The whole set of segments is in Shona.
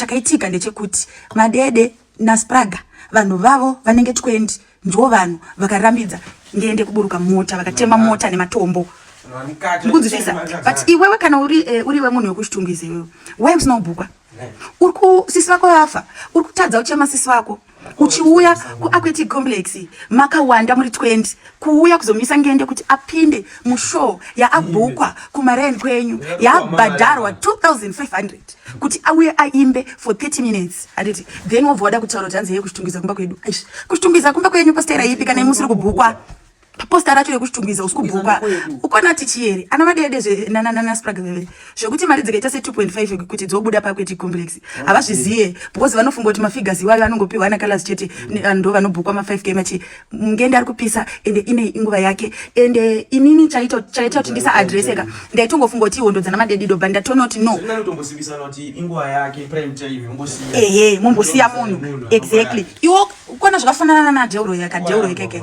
chakaitika ndechekuti Madede naSpraga vanhu vavo vanenge 20 ndo vanhu vakarambidza ngende kuburuka mota vakatema mota nematombo ngunzvisa. But iwewe kana uriwe munhu wekushitungisa iwewe why usina kubhukwa sisi vako vafa urikutadza uchema sisi vako uchiuya kuAquatic Complex makawanda muri 20 kuuya kuzomisa ngende kuti apinde mushow yaabhukwa kumarend kwenyu yabhadharwa 2500 kuti auye aimbe for 30 minutes aditi then wovhoda kutaura kuti hanzi yekushitungisa kumba kwedu kushitungisa kumba kwenyu postera ipi kana musiri kubhukwa posta racho yekushitungisa usikubhukwa ukona tichieri ana Madede naSpraga veve zvekuti mari dzikaita 2.5 kuti dzobuda paAquatic Complex havazviziye because vanofunga kuti mafigures iwayo anongopiwa ana colors chete ndo vanobhukwa ma 5k machi ngende ari kupisa ende ine inguva yake ende inini chaita kuti ndisa address eka ndaitongofunga kuti ihondodzana Madede do banda tonoti no ndinotombosimbisa kuti inguva yake prime time mombosiya mombosiya munhu exactly iwo ukona zvakafanana na Deuro yakeke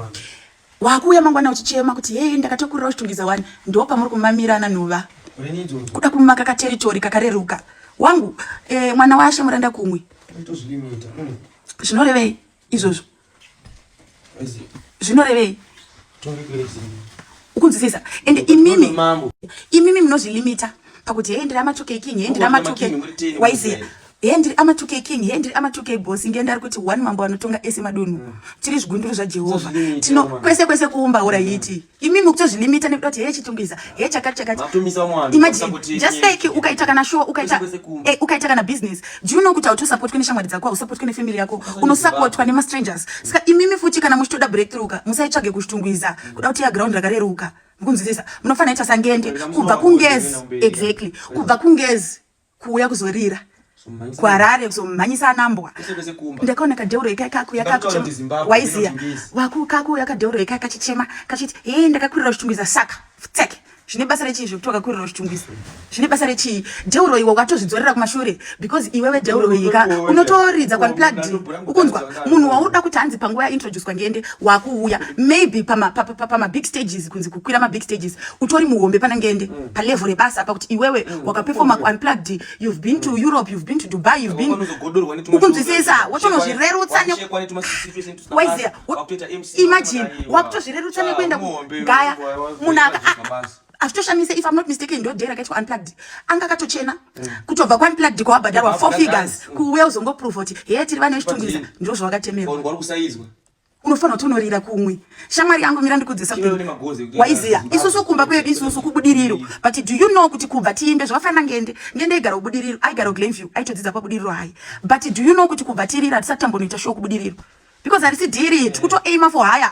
wakuya mangwana uchichema kuti hey ndakatokurira uchitungiza wani ndo pamuri kumamirana nhuva kuda kumaka ka territory kakareruka wangu mwana washe muranda kumwe zvinorevei izvozvo zvinorevei ukunzwisisa ende imimi munozvilimita pakuti hey ndiri ama2k king hey ndiri ama2k waiziya ndiri ama2k king ndiri ama2k boss ngenda ari kuti one mambo anotonga ese madunhu tiri zvigunduru zvaJehovha tino kwese kuumba ura yiti imimi kutozvilimita nekuti kuti chitungwiza chakati imagine just like ukaita kana show ukaita kana business do you know kuti auto support kune shamwari dzako support kune family yako uno support kwane ma strangers saka imimi futi kana muchitoda breakthrough musaitsvage kushitungwiza kuda kuti ya ground rakareruka mukunzwisisa munofana ita sangende kubva kungezi exactly kubva kungezi kuuya kuzorira kwarare kuzomhanyisa anambwa ndakaona kaDeuro yakakuya waiziya wakukaku yakaDeuro yakachichema kachiti ndakakurira uchitungiza saka tseke zvine basa rechi zvekutoka kurira uchitungiza zvine basa rechi Deuro iwe wakatozvidzorera kumashure because iwewe Deuro yika unotoridza kwa unplugged ukunzwa munhu wauda kuti hanzi panguva ya introduce kwangende wakuuya maybe pama big stages kunzi kukwira ma big stages utori muhombe pana ngende pa level rebasa pa kuti iwewe wakaperforma kwa unplugged you've been to Europe you've been to Dubai you've been ukunzwisisa watozvirerutsa waiziya imagine wakutozvirerutsa nekuenda kugaya munhu After if I'm not mistaken, ndo dera kaitwa unplugged. Anga katochena kutobva kwa unplugged kwa badalwa 4 figures kuwe uzongo proof kuti tiri vane chitungiza ndo zvakatemera. Ngori kusaizwa. Unofana utonorira kumwe. Shamwari yangu mirandi kudzisa waiziya. Isusu kumba kwedu isusu kubudiriro. But do you know kuti kubva tiimbe zvakafana ngende igara kubudiriro aigara kuGlenview aitodzidza pabudiriro hai. But do you know kuti kubva tirira tisatambonoita show kubudiriro. Because I see diri kuto aim for higher.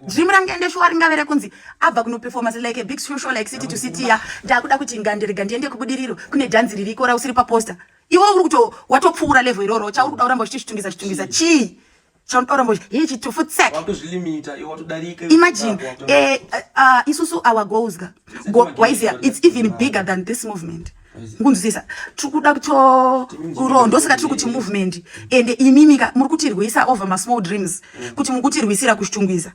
Dream rangende show ringavere kunzi abva kuno performance like a big show like city to city ya ndakuda kuti ngandire ndiende kubudiriro kune dance ririko ra usiri pa poster iwo uri kuto watopfura level iroro cha uri kuda uramba chitungiza chi chauramba chitofu tsek watozvilimita iwo watodarika imagine isusu our goals waiziya it's even bigger than this movement ngunzisa tukuda kuto urondo saka tiri kuti movement ende imimika muri kuti rwisa over my small dreams kuti mukuti rwisira kushitungwiza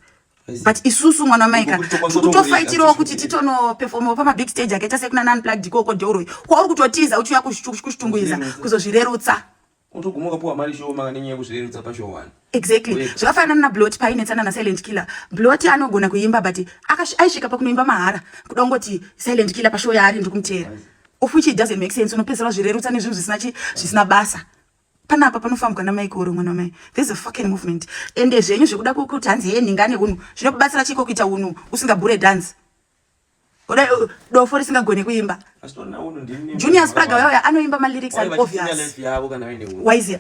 but isusu mwana maika kutofaitirawo kuti titono perform pa big stage akaita sekuna unplugged koko Deuro kwa uri kutotiza uchiya kushitungwiza kuzozvirerutsa utogumuka puwa mari show manganenye kuzvirerutsa pa show 1 exactly zvakafanana na Blot painetsana na Silent Killer Blot anogona kuimba but aisvika pakunoimba mahara kuda ngoti Silent Killer pa show yaari ndikumutera of which it doesn't make sense unopezera zvirerutsa nezvinhu zvisina basa panapa panofambwa namaikoro mwana mai there's a fucking movement ende zvenyu zvekuda kuti hanzi ningane unhu zvinokubatsira chiko kuita unhu usingabhure dance oda dofo risingagone kuimba Junior Spraga waya anoimba ma lyrics are obvious waiziya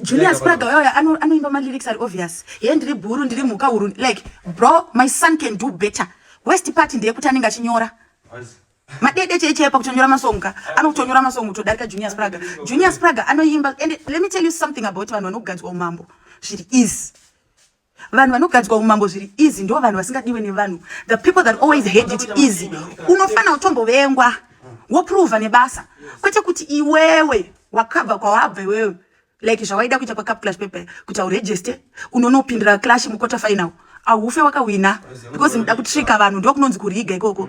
Junior Spraga waya anoimba ma lyrics are obvious ndiri bhuru ndiri mhuka huru like bro my son can do better West Party ndeyekuti anenge achinyora Madede chechepa kutonyora masonga anokutonyora masongo todarika Junior Spraga anoimba and let me tell you something about vanhu vanogadzwa umambo zviri easy vanhu vanogadzwa umambo zviri easy ndo vanhu vasingadiwe nevanhu the people that always hate it easy unofana utombovengwa woprova nebasa kwete kuti iwewe wakabva kwawabva iwewe like zvawaida kuita kwa clash paper kuti auregister unonopindira clash mukota final aufe wakawina because muda kutrika vanhu ndo kunonzi kuriga ikoko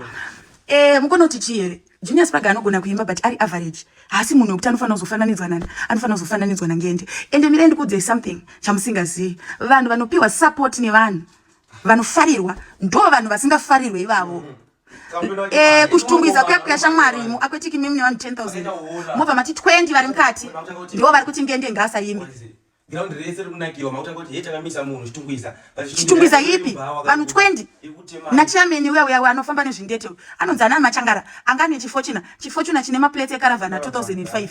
mukonoti chiere Junior Spraga anogona kuimba but ari average Asi munhu wekuti anofanira kuzofananidzwa nani, anofanira kuzofananidzwa naNgende. Ende mire ndikuudze something chamusingazivi. Vanhu vanopiwa support nevanhu vanofarirwa ndo vanhu vasingafarirwe ivavo. Kushitungwiza kuya shamwari akwetiki mimi ne 10,000 mobva mati 20 vari mukati ndo vari kuti Ngende ngaasayimbe. Ground rese rikunakiwa makuta kuti heta kamisa munhu chitungwiza ipi vanhu 20 na chairman uya anofamba nezvindete anonzi ana Machangara angane chifortuna chine maplate ekaravana 2005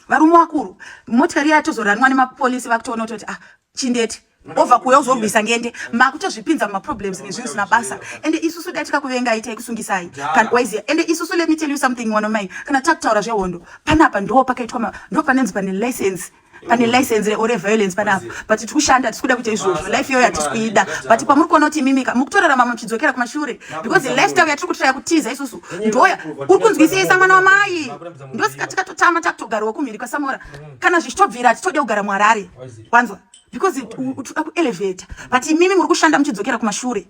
varume vakuru motikari yatozoranwa nemapolisi vakutoona kuti chindete over kuya uzorwisa Ngende makutozvipinza mumaproblems nezvinhu zvisina basa. Ende isusu datika kuvenga ite kusungisai kana waiziya. Ende isusu let me tell you something one of my kana takutaura zvehondo panapa ndo pakaitwa ndo panenzi pane license or violence panapa but tikushanda tisikuda kuita izvozvo life yoyo hatisikuida but pamuri kuona kuti mimika mukutorarama muchidzokera kumashure because the lifestyle yatiri kutraya kutiza isusu ndoya uri kunzwisisa mwana wamai ndosika tikatotama takutogarawo kumhiri kwaSamora kana zvichitobvira hatitode kugara muHarare wanzwa because toda kuelevata but mimi muri kushanda muchidzokera kumashure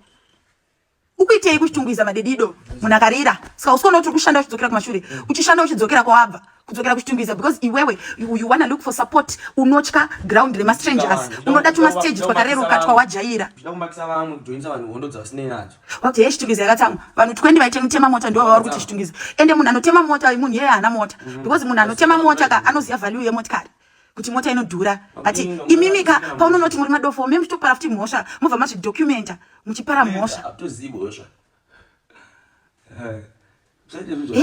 ukuitei kuchitungwiza madedido munhu akarira saka usiona kuti uri kushanda uchidzokera kumashure uchishanda uchidzokera kwawabva kudzokera kuchitungwiza because iwewe you wanna look for support unotya ground rema strangers unoda tuma stage twakareruka twawajaira ndakumbakisa vamwe kujoinisa vanhu hondo dzavasinei nadzo wakati yechitungwiza yakatsamwa vanhu 20 vaite kutema mota ndo vari kuti chitungwiza ende munhu anotema mota munhu yeye hana mota because munhu anotema mota ka anoziva value yemotikari kuti mota inodhura but imimika paunonoti muri madofo mimi chitopara futi mhosva mobva mazvidocumenta muchipara mhosva atozibo hosha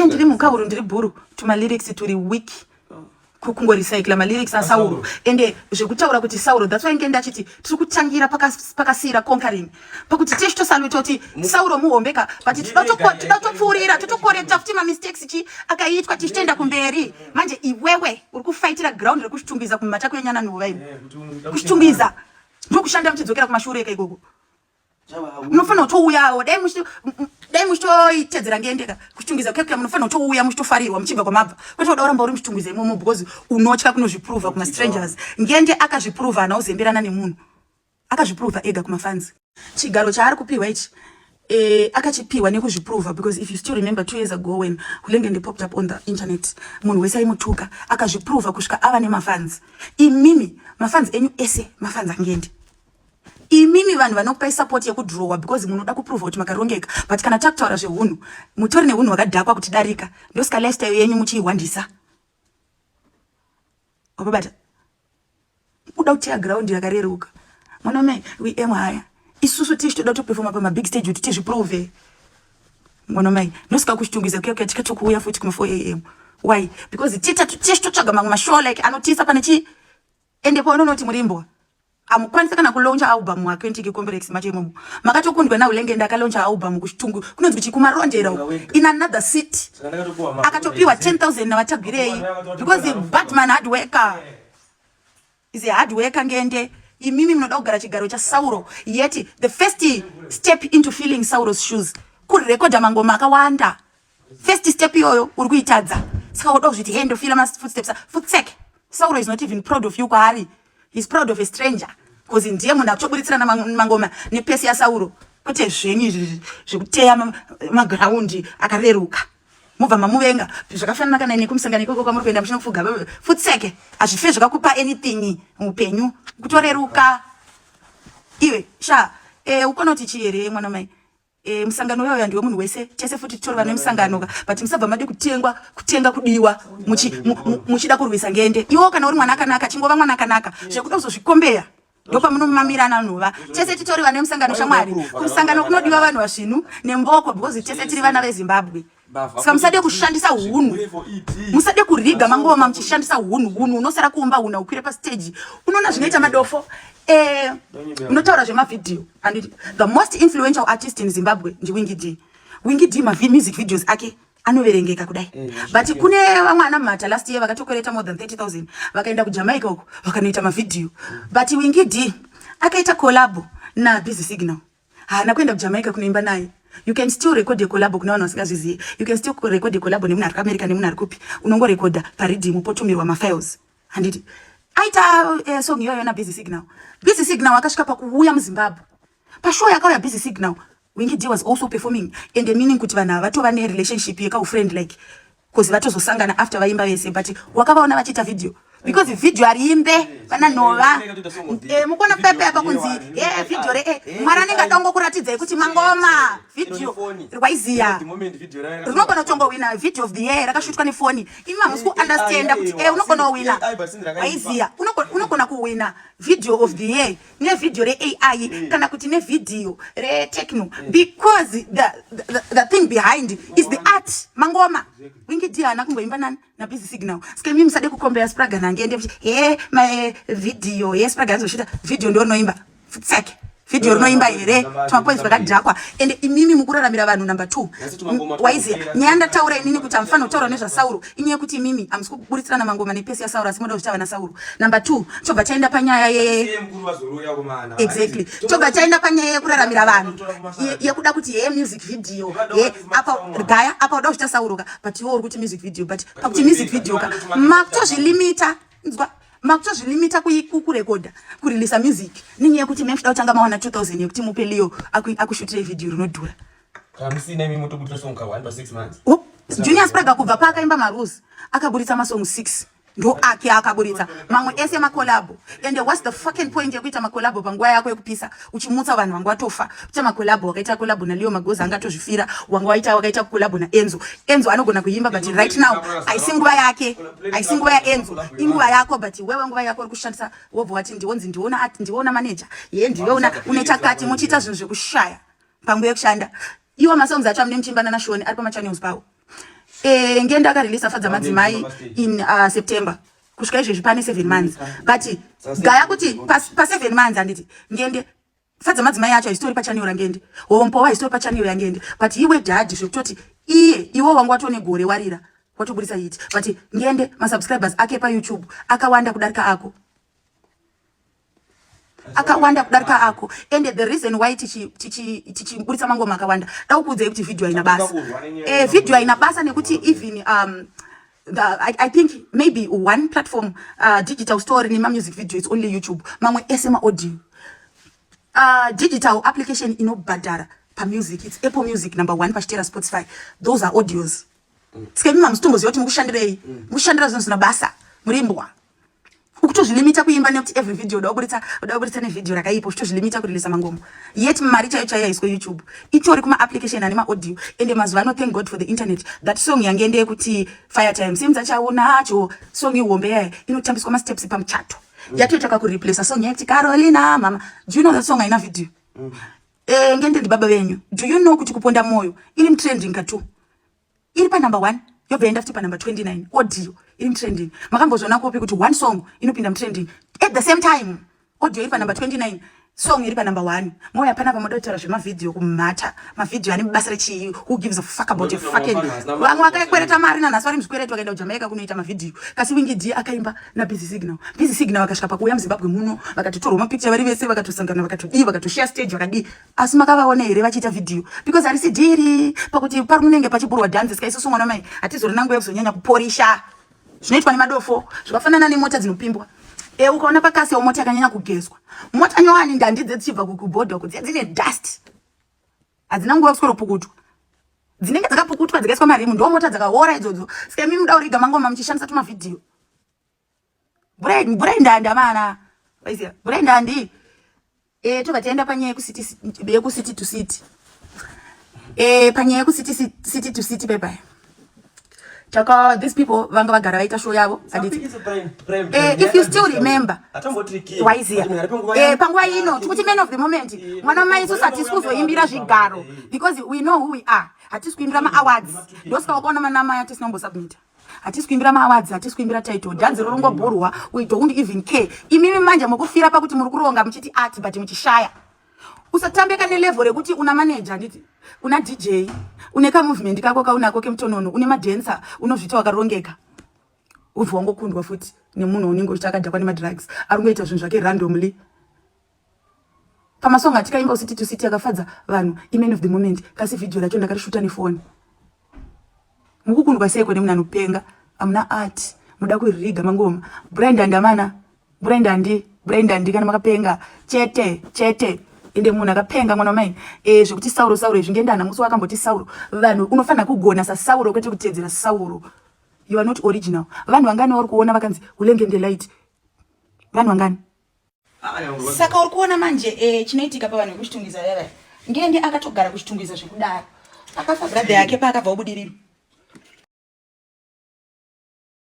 ndiri mukauru ndiri bhuru tuma lyrics turi weak kukungorecycla malyrics aSauro ende zvekutaura kuti Sauro that's why Ngende achiti tiri kutangira pakasira conquering pakuti teshe tosalweta kuti Sauro muhombeka but totopfuurira totokorekta futi mistakes chi akaitwa tichitenda kumberi manje iwewe uri kufaitira ground rekuchitungwiza kumatako enyana nhova kuchitungwiza ndokushanda muchidzokera kumashure eka ikoko munofanira kutouyawo dai muchitoitedzera Ngende ka kuchitungwiza keke munofanira kutouya muchitofarirwa muchibva kwamabva kwete kuda kuramba uri muchitungwiza imomo because unotya kunozviprova kuma strangers. Ngende akazviprova hana uzemberana nemunhu akazviprova ega kumafans chigaro chaari kupiwa ichi akachipiwa nekuzviprova because if you still remember 2 years ago when Ngende popped up on the internet munhu wese aimutuka akazviprova kusvika ava nemafans. Imimi mafans enyu ese mafans aNgende imimi vanhu vanokupai support yekudrowa because munoda kuprova kuti makarongeka but kana takutaura zveunhu mutori neunhu hwakadhakwa kuti darika ndosika lifestyle yenyu muchiiwandisa wapabata uda kuteya ground yakareruka mwana mai we aim higher isusu tishi toda kutoperforma pamabig stage kuti tizviprove mwana mai ndosika kuchitungwiza kuya tikatokuuya futi kuma 4 am why because tishi totsvaga mamwe mashow like anotisa pane chi ende paunonoti murimbwa amukwanisa kana kulonja album wa 20 complex machemo makatokundwa na Ngende akalonja album kuchitungu kunonzi kuti kumarondera in another city akatopiwa 10,000 na vatagirei because the Batman hard worker is a hard worker Ngende imimi munoda kugara chigaro cha Sauro yeti the first step into filling Sauro's shoes kurekoda mangoma akawanda first step yoyo uri kuitadza saka uda kuzviti hand feel my footsteps futsek Sauro is not even proud of you kwari he's proud of a stranger because ndiye munhu akutoburitsirana mangoma nepesi yaSauro kwete zvenyu zvekuteya maground akareruka mubva mamuvenga zvakafanana kana nekumusangano ikoko kwamuri kuenda muchinofuga futseke hazvife zvakakupa anything muupenyu kutoreruka iwe sha ukona kuti chiere mwana mai musangano uyoyo ndiwe munhu wese tese futi titori vane musangano but musabva made kutenga kudiwa muchida kurwisa Ngende iwo kana uri mwana akanaka chingova mwana akanaka zvekuda kuzozvikombeya ndopa munomamirana nhova tese titori vane musangano shamwari kumusangano kunodiwa vanhu vazvinu nemboko because tese tiri vana veZimbabwe saka musade kushandisa hunhu musade kuriga mangoma muchishandisa hunhu unosara kuumba hunhu ukwire pastage unoona zvinoita madofo unotaura zvemavidhiyo and the most influential artist in Zimbabwe ndi Wingy D music videos ake anoverengeka kudai but kune vamwe ana mata last year vakatokoreta more than 30,000 vakaenda kuJamaica uko vakanoita mavidhiyo but Wingy D akaita collab na Busy Signal hana kuenda kuJamaica kunoimba naye. You can still record a collab kuna vanhu vasingazizivi. You can still record a collab nemunhu ari kuAmerica nemunhu ari kupi unongorekoda paridhimu potumirwa mafiles handiti aita song iyoyo na Busy Signal akasvika pakuuya muZimbabwe pashow yakauya Busy Signal Wingy D was also performing and meaning kuti vanhu ava vatova ne relationship yekaufriend like cause vatozosangana after vaimba vese but wakavaona vachita video because video arimbe pana nova mukona pepe apa kunzi video re mara ninga dongo kuratidzai kuti mangoma video rwaiziya rinogona kutongo wina video of the year rakashutwa nefoni ima musiku understand kuti unogona wina rwaiziya unogona kuwina video of the year ne video re AI kana kuti ne video re techno because the thing behind is the art mangoma wingi diana kungoimba nani na busy signal skemi msade kukombea spraga nange my video yes spraga zoshita video ndo noimba futsake video noimba here tuma points vakadhakwa and imimi mukuraramira vanhu number 2 waizi nyanda taura inini kuti amfano taura nezva Sauro inye kuti imimi amsikuburitsana mangoma nepesi ya Sauro asimoda kuchava na Sauro number 2 tobva taenda panyaya exactly tobva taenda panyaya yekuraramira vanhu yekuda kuti music video apa gaya apa uda kuchita Sauro but iwo uri kuti music video but kuti music video makutozvilimita nzwa makutozvilimita kurekoda kurelease music ninyi yekuti mekuda kutanga mawana 2000 yekuti mupe Leo akushutire video rinodhura kamusina mimi mutobudisa song ka 6 months Junior Spraga kubva pakaimba Maruzi akaburitsa masong 6 ndo ake akaburitsa mamwe ese makolabo and what's the fucking point yekuita makolabo panguva yako yekupisa uchimutsa vanhu vangu watofa kuita makolabo wakaita kolabo na Leo Magoza angatozvifira wangu wakaita kolabo na Enzo anogona kuimba but right now aisinguva yake aisinguva ya Enzo inguva yako but wewe nguva yako uri kushandisa wobva wati ndiona manager ndiona unecha kati muchiita zvinhu zvekushaya panguva yekushanda iwo masongs acho amune muchimbana na Shoni ari pamachannels pawo ngenda akarelease Fadza Madzimai in September kusvika izvezvi pane 7 months but gaya kuti pa 7 months anditi ngende Fadza Madzimai yacho history pachannel rangende Hompo history pachannel yangende but iwe dadhi zvekutoti iwo wangu watone gore warira watoburisa hit but ngende ma subscribers ake pa YouTube akawanda kudarika ako and the reason why tichi burisa mangoma akawanda daukudze kuti video ina basa video ina basa nekuti even I think maybe one platform digital store ni music video it's only YouTube mamwe SMA audio digital application inobhadhara pa music it's Apple Music number 1 pachitera Spotify those are audios skemima mstumbo ziyoti mukushandirei mukushandira zvinhu zvina basa murimbwa ukutozvilimita kuimba nekuti every video udaburitsa ne video rakaipo uchitozvilimita kurelease mangoma yet mari chaicho yaiswa YouTube itori kuma application ani ma audio ende mazuvano thank God for the internet that song yangende kuti Fire Time simza chaona hacho song iwombe yaye inotambiswa ma steps pamuchato yatoitaka ku replace song yakati Carolina mama do you know that song haina video ngende ndi baba venyu do you know kuti kuponda moyo ili trending katu ili pa number 1 yobenda after pa number 29 audio in trending makambozona kopi kuti one song inopinda trending at the same time audio iri pa number 29 song iri pa number 1 moya pana pamodotera zvema video kumata ma video ani basa rechi who gives a fuck about your fucking vamwe akakwereta mari na naswari mzikwereta wakaenda kuJamaica kunoita ma video kasi wingi di akaimba na busy signal akashika pakuya muZimbabwe muno vakatotorwa ma picture vari vese vakatosangana vakatoshare stage vakadi asi makavaona here vachita video because ari sidiri pakuti pari munenge pachiburwa dance sky isusu mwana mai atizori nangu yekuzonyanya kuporisha zvinoitwa nemadofo zvakafanana nemota dzinopimbwa ukaona pakasi mota yakanyanya kugezwa mota nyowani ndandidze dzichibva kukubhodha kuti dzine dust adzina nguva kuswera pukutwa dzinenge dzakapukutwa dzikaiswa marimu ndo mota dzakaora idzodzo skemi mudauriga mangoma muchishandisa tuma video braindanda mana waisiya braindandi tobva panyaya yekusiti to city panyaya yekusiti to city pepa Chaka, these people vanga vagara vaita show yavo if you still remember waiziya panguva ino tikuti man of the moment mwana mai isusu hatisi kuzoimbira zvigaro because we know who we are hatisi kuimbira ma-awards ndosika wakaona manama hatisi nombosubmita hatisi kuimbira ma-awards hatisi kuimbira title dhanzi rorongobhurwa we don't even care imimi manje mukufira pakuti muri kuronga muchiti art but muchishaya usatambeka nelevel rekuti una manager nditi una DJ uneka movement kako kaunako kemutonono une madancer unozvita wakarongeka ubva wangokundwa futi nemunhu unenge uchita akadhakwa nemadrugs aringoita zvinhu zvake randomly pamasong atikaimba usiti to city akafadza vanhu man of the moment kasi video racho ndakarishuta nefoni mukukundwa seko nemunhu anopenga amuna art muda kuriga mangoma brandandi kana makapenga chete ende munhu akapenga mwana mai zvekuti Sauro izvi ngendana musi wakamboti Sauro vanhu unofanira kugona saSauro kwete kutedzera Sauro you are not original. Vanhu vangani vari kuona vakanzi Hulengende Light? Vanhu vangani? Saka uri kuona manje chinoitika pavanhu vekuchitungiza yava. Ngende akatogara kuchitungiza zvekudaro. Akafa brother yake paakabva ubudiriro.